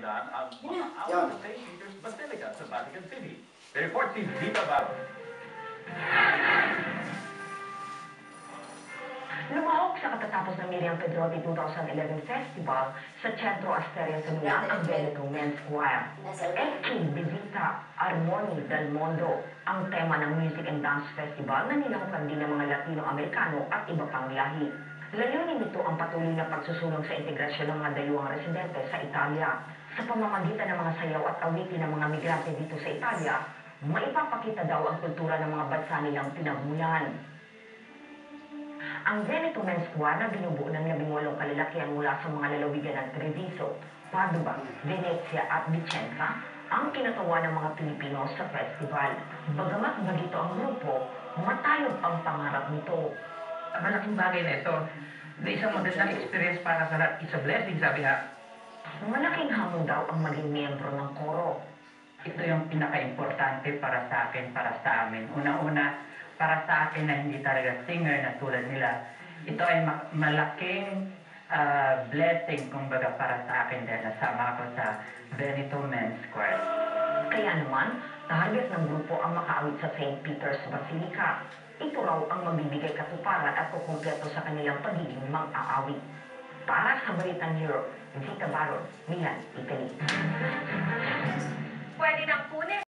Panginoon ang mga awit sa St. Peter's Basilica sa Vatican City. The report si Vita Barro. Lumahok sa katatapos ng Miriam Pedrotti 2011 Festival sa Centro Asteria sa Milan ang Veneto Men's Choir. Eki Visita Armoni del Mondo ang tema ng Music and Dance Festival na nilahukan din ng mga Latino-Amerikano at iba pang lahi. Layunin nito ang patuloy na pagsusulong sa integrasyon ng mga dayuhang residente sa Italia. Sa pamamagitan ng mga sayaw at awitin ng mga migrante dito sa Italia, maipapakita daw ang kultura ng mga bansa nilang pinagmulan. Ang Veneto Men's Choir na binubuo ng 18 kalalakihan mula sa mga lalawigan ng Treviso, Padua, Venezia at Vicenza ang kinatawa ng mga Pilipino sa festival. Bagamat bagito ang grupo, matayog ang pangarap nito. Malaking bagay na ito. Isang magandang experience para sa lahat. It's a blessing, sabi nga. Malaking hamon daw ang maging miyembro ng koro. Ito yung pinaka-importante para sa akin, para sa amin. Una-una, para sa akin na hindi talaga singer na tulad nila. Ito ay malaking blessing, kumbaga, para sa akin dahil nasama ako sa Veneto Men's Choir. Kaya naman, target ng grupo ang makaawit sa St. Peter's Basilica. Ito raw ang magbibigay katuparan at kukumpleto sa kanilang pagiging mang-aawit. Para sa Balitang Europe, Vita Barro, Milan, Italy. Pwede nang kunin